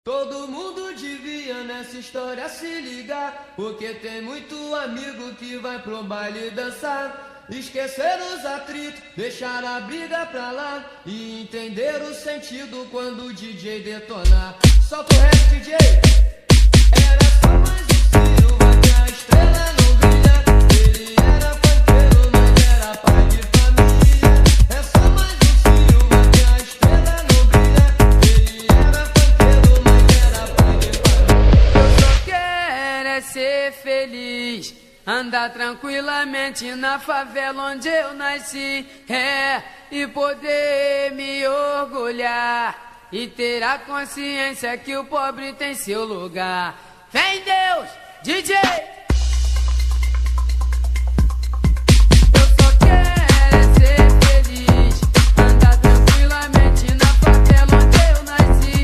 Todo mundo devia nessa história se ligar, porque tem muito amigo que vai pro baile dançar. Esquecer os atritos, deixar a briga pra lá e entender o sentido quando o DJ detonar. Solta o rap, DJ! Era só mais um Silva que a estrela não brilha. Ele era funkeiro, mas era pai de família. É só mais um Silva que a estrela não brilha. Ele era funkeiro, mas era pai de família. Eu só quero é ser feliz, andar tranquilamente na favela onde eu nasci, e poder me orgulhar e ter a consciência que o pobre tem seu lugar. Vem Deus, DJ! Eu só quero é ser feliz, andar tranquilamente na favela onde eu nasci,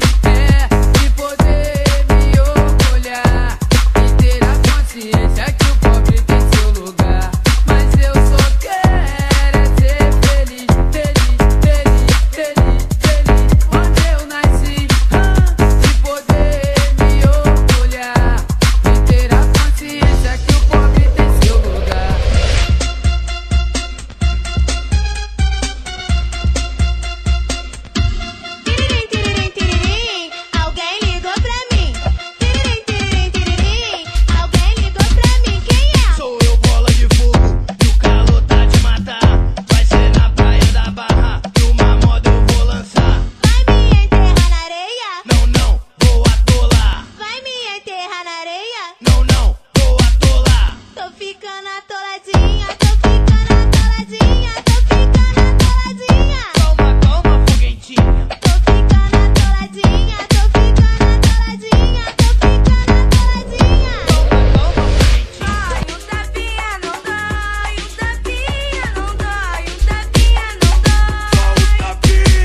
e poder me orgulhar e ter a consciência que o pobre tem seu lugar. Mas eu só quero é ser feliz, feliz, feliz, feliz, feliz onde eu nasci, e poder me orgulhar e ter a consciência que o pobre tem seu lugar. Tiririm, tiririm, tiririm, alguém ligou pra mim. Tiririm, tiririm, tiririm, alguém ligou pra mim. Quem é? Sou eu, bola de fogo, e o calor tá de matar. Vai ser na praia da Barra, e uma moda eu vou lançar. Vai me enterrar na areia? Não, não, vou atolar. Vai me enterrar na areia? Não, não, vou atolar. Tô ficando atoladinha, tô ficando atoladinha, tô ficando atoladinha. Calma, calma, foguetinha. Tô ficando atoladinha, tô ficando atoladinha, tô ficando atoladinha. Calma, calma, foguetinha. Ai, um tapinha não dói, um tapinha não dói, um tapinha não dói. Só o tapinha.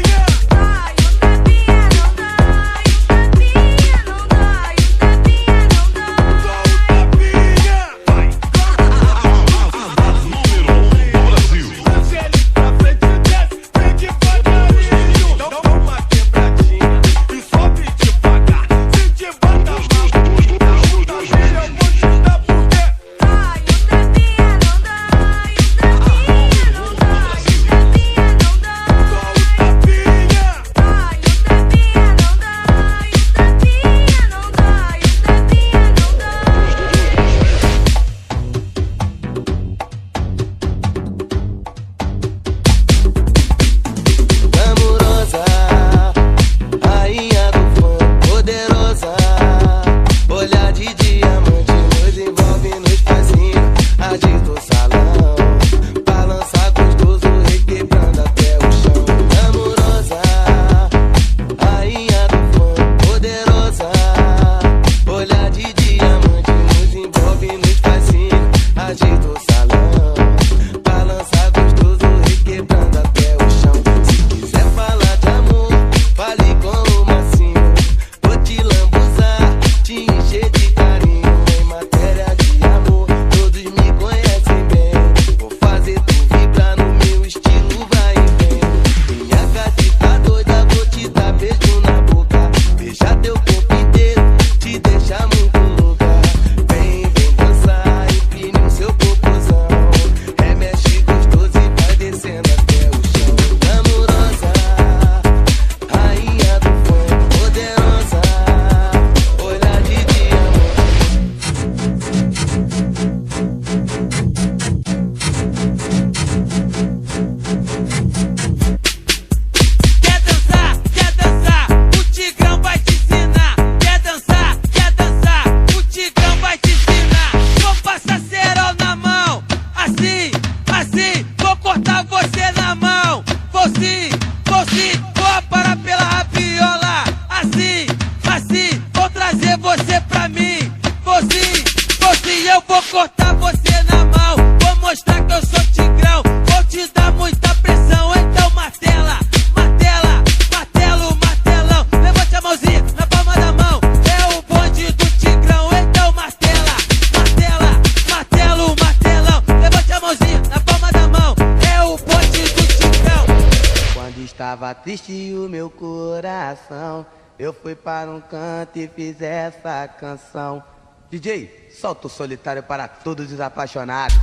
Dói, um tapinha não dói, um tapinha não dói, um tapinha não dói. Só o tapinha. Vai. Se ele pra frente e desce, tem que devagarinho. Não dá uma quebradinha e sobe devagar. Se te bota mal, dá um tapinha, eu vou te dar por quê? Dói, um tapinha não dói, um tapinha não dói, um tapinha não dói. Só o tapinha. Dói, um tapinha não dói, um tapinha não dói, um tapinha Amorosa, rainha do funk, poderosa, olhar de diamante nos envolve, nos fascina, agita o salão, balança gostoso, requebrando até o chão. Amorosa, rainha do funk, poderosa, olhar de diamante nos envolve, nos fascina, agita o salão, balança gostoso, requebrando até o chão. Se quiser falar de amor, fale com o Massinho. Vou te lambuzar, te encher de carinho. Em matéria de amor, todos me conhecem bem. Vou fazer tu vibrar no meu estilo, vai e vem. Minha gatita doida, vou te dar beijo na boca. Beijar teu corpo inteiro, te deixar muito louca. Vem, vem dançar, empine o seu popozão. Remexe gostoso e vai descendo até o chão. Amorosa, rainha do funk, poderosa, olhar de diamante. Quer dançar, o Tigrão vai te ensinar. Quer dançar, o Tigrão vai te ensinar. Vou passar cerol na mão, assim, assim, vou cortar você na mão. Vou sim, vou aparar pela rabiola. Assim, assim, vou trazer você pra mim. Vou sim, eu vou cortar você na mão. Vou mostrar que eu sou Tigrão, vou te dar muita pressão. Então martela, martela, martelo, martelão. Levante a mãozinha na palma da mão. É o bonde do Tigrão. Então martela, martela, martelo, martelão. Levante a mãozinha na palma da mão. É o bonde do Tigrão. Quando estava triste o meu coração eu fui para um canto e fiz essa canção. DJ, solta o solitário para todos os apaixonados.